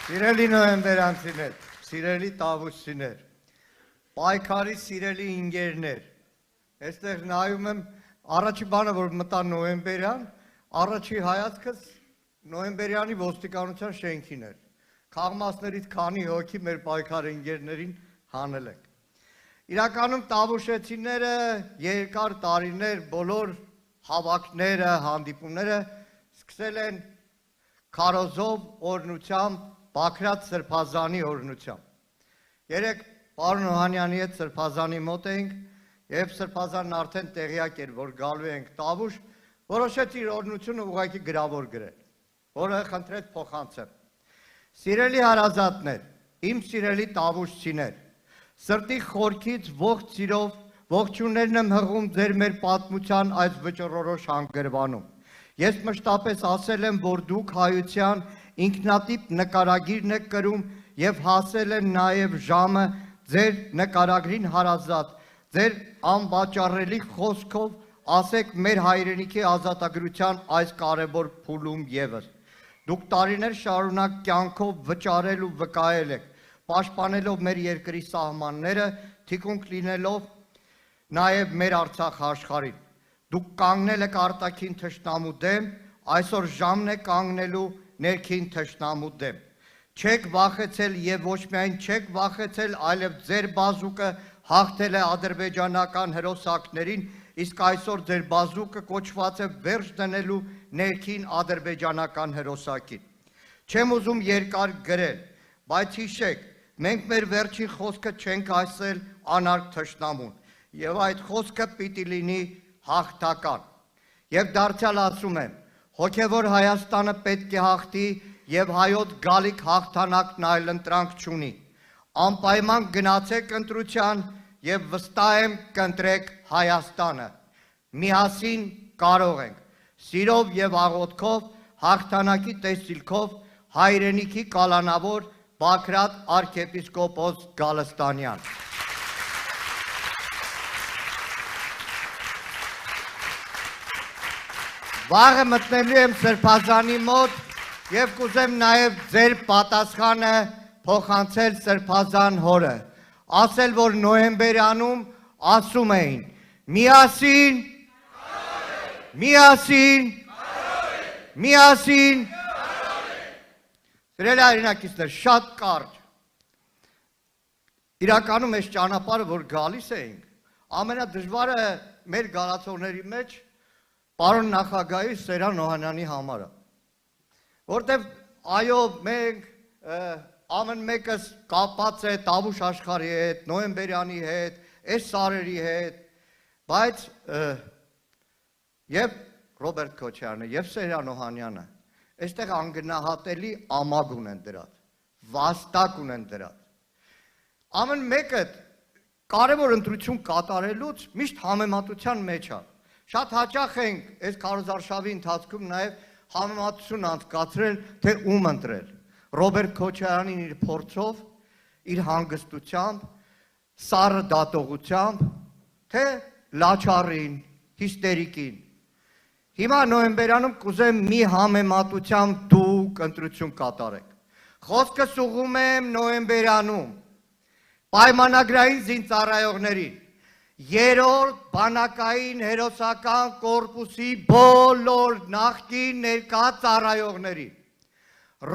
Սիրելի նոյեմբերանցիներ, սիրելի տավուշցիներ, պայքարի սիրելի ինգերներ, այստեղ նայում եմ առաջի բանը, որ մտա նոյեմբերյան, առաջի հայացքս նոյեմբերյանի ոստիկանության շենքին էր, քաղմասներից քանի հոգի մեր պայքարի ինգերներին հանել ենք։ Իրականում տավուշեցիները երկար տարիներ բոլոր հավաքները, հանդիպումները սկսել են քարոզով օրհնությամբ, Բաքրատ Սրբազանի օրհնությամբ։ Երեք պարոն Օհանյանի հետ Սրբազանի մոտ էինք եւ Սրբազանն արդեն տեղյակ էր, որ գալու ենք տավուշ, որոշեց իր օրհնությունը ուղղակի գրավոր գրել, որը խնդրեց փոխանցեմ։ Սիրելի հարազատներ, իմ սիրելի տավուշցիներ, սրտի խորքից ողջ սիրով ողջուններն եմ հղում ձեր մեր պատմության այս վճռորոշ հանգրվանում։ Ես մշտապես ասել եմ, որ դուք հայության ինքնատիպ նկարագիրն եք կրում եւ հասել է նաեւ ժամը ձեր նկարագրին հարազատ, ձեր անվաճառելի խոսքով ասեք մեր հայրենիքի ազատագրության այս կարևոր փուլում եւս։ Դուք տարիներ շարունակ կյանքով վճարել ու վկայել եք, պաշտպանելով մեր երկրի սահմանները, թիկունք լինելով նաեւ մեր Արցախ աշխարհին։ Դուք կանգնել եք արտաքին թշնամու դեմ, այսօր ժամն է կանգնելու ներքին թշնամու դեմ։ Չեք վախեցել եւ ոչ միայն չեք վախեցել, այլև ձեր բազուկը հաղթել է ադրբեջանական հրոսակներին, իսկ այսօր ձեր բազուկը կոչված է վերջ դնելու ներքին ադրբեջանական հրոսակին։ Չեմ ուզում երկար գրել, բայց հիշեք, մենք մեր վերջին խոսքը չենք ասել անարգ թշնամուն, եւ այդ խոսքը պիտի լինի հաղթական։ Եվ դարձյալ ասում եմ, հոգևոր Հայաստանը պետք է հաղթի եւ հայոց գալիք հաղթանակն այլ ընտրանք չունի։ Անպայման գնացեք ընտրության եւ վստահ եմ կընտրեք Հայաստանը։ Միասին կարող ենք, սիրով եւ աղոթքով, հաղթանակի տեսիլքով հայրենիքի կալանավոր Բաքրատ arczepiskopos Գալստանյան։ Վաղը մտնելու եմ Սրբազանի մոտ եւ կուզեմ նաեւ ձեր պատասխանը փոխանցել Սրբազան հորը, ասել, որ նոյեմբերյանում ասում էին միասին, միասին, միասին, սիրելի հայրենակիցներ, շատ կարճ, իրականում այս ճանապարհը, որ գալիս էինք, ամենադժվարը մեր գալացողների մեջ պարոն նախագահի Սերան Օհանյանի համարը, որտեվ այո մենք ամեն մեկս կապած է տավուշ աշխարհի հետ, նոյեմբերյանի հետ, այս սարերի հետ, բայց եւ Ռոբերտ Քոչարյանը եւ Սերան Օհանյանը այստեղ անգնահատելի ամագ ունեն դրած, վաստակ ունեն դրած։ Ամեն մեկը կարևոր ընտրություն կատարելուց միշտ համեմատության մեջ է։ Շատ հաճախ ենք այս քարոզարշավի ընթացքում նաև համեմատություն անցկացրել, թե ում ընտրել։ Ռոբերտ Քոչարյանին իր փորձով, իր հանգստությամբ, սառը դատողությամբ, թե լաչառին, հիստերիկին։ Հիմա նոյեմբերյանում կուզեմ մի համեմատությամբ դուք ընտրություն կատարեք։ Խոսքս ուղղում եմ նոյեմբերյանում պայմանագրային զինծառայողներին, երրորդ բանակային հերոսական կորպուսի բոլոր նախկին ներկա ծառայողներին,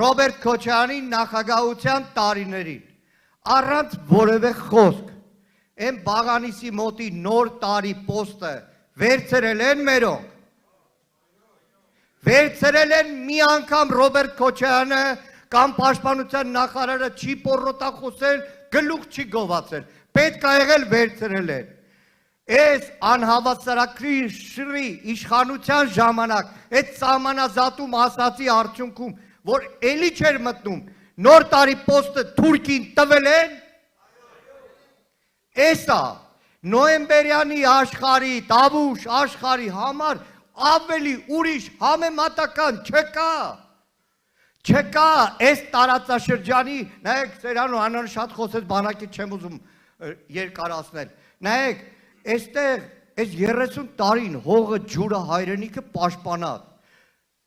Ռոբերտ Քոչարյանի նախագահության տարիներին, առանց որևէ խոսք, այն Բաղանիսի մոտի նոր տարի պոստը վերցրել են մերոնք, վերցրել են մի անգամ Ռոբերտ Քոչարյանը կամ պաշտպանության նախարարը չի պոռոտախոսել, գլուխ չի գովացել, պետք է եղել վերցրել են։ Այս անհավասարակրի իշխանության ժամանակ, այդ սահմանազատում ասացի արդյունքում, որ էլի չէր մտնում, նոր տարի պոստը Թուրքին տվել են, էսա նոյեմբերյանի աշխարհի, տավուշ աշխարհի համար ավելի ուրիշ համեմատական չկա, չկա այս տարածաշրջանի, նայեք Սերան Օհանյանը շատ խոսեց բանակի չեմ ուզում երկարացնել, նայեք այստեղ այս 30 տարին հողը ջուրը հայրենիքը պաշտպանած,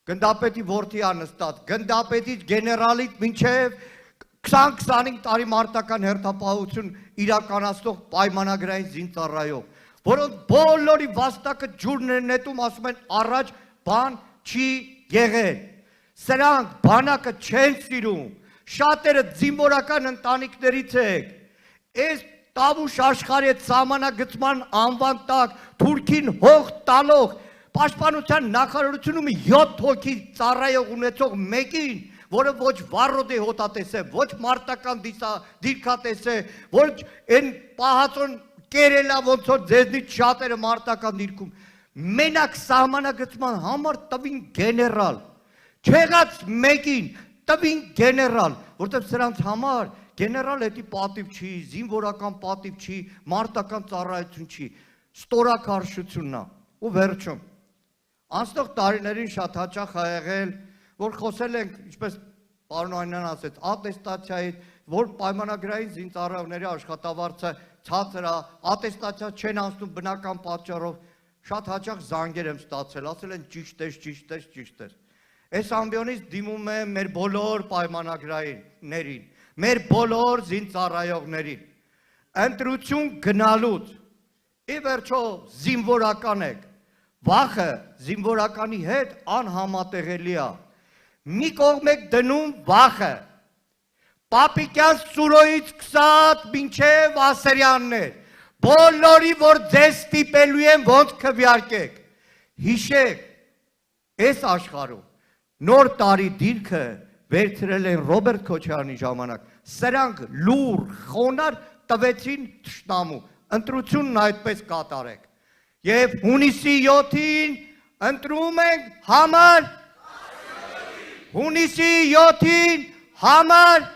գնդապետի որդի անստած, գնդապետից գեներալից մինչև 20-25 տարի մարտական հերթապահություն իրականացնող պայմանագրային զինծառայող, որոնց բոլորի վաստակը ջուրն են նետում, ասում են առաջ բան չի եղել, սրանք բանակը չեն սիրում, շատերը զինվորական ընտանիքներից եք, այս Տավուշ աշխարհի հետ սահմանագծման անվան տակ Թուրքին հող տալող պաշտպանության նախարարությունում 7 հոգի ծառայող ունեցող մեկին, որը ոչ վառոդ է հոտատես է, ոչ մարտական դիրքատես է, ոչ այն պահածոն կերելա ոնց որ ձեզնից շատերը մարտական դիրքում, մենակ սահմանագծման համար տվին գեներալ, չեղած մեկին տվին գեներալ, որտեղ սրանց համար գեներալ հետի պատիվ չի, զինվորական պատիվ չի, մարտական ծառայություն չի, ստորակարշությունն է, ու վերջում։ Անցնող տարիներին շատ հաճախ ա եղել, որ խոսել ենք, ինչպես պարոն Օհանյանն ասեց, ատեստացիայից, որ պայմանագրային զինծառայողների աշխատավարձը ցածր է, ատեստացիա չեն անցնում բնական պատճառով, շատ հաճախ զանգեր եմ ստացել, ասել են ճիշտ է։ Այս ամբիոնից դիմում եմ մեր բոլոր պայմանագրայիններին, մեր բոլոր զինծառայողներին, ընտրություն գնալուց, ի վերջո զինվորական եք, վախը զինվորականի հետ անհամատեղելի է, մի կողմ եք դնում վախը, Պապիկյան Սուրոյից սկսած մինչև Ասերյաններ, բոլորի որ ձեզ ստիպելու են ոնց քվեարկեք, հիշեք, այս աշխարհում նոր տարի դիրքը վերցրել են Ռոբերտ Քոչարյանի ժամանակ, սրանք լուր, խոնար տվեցին թշնամու, ընտրությունն այդպես կատարեք, և հունիսի 7-ին ընտրում ենք համար, հունիսի 7-ին համար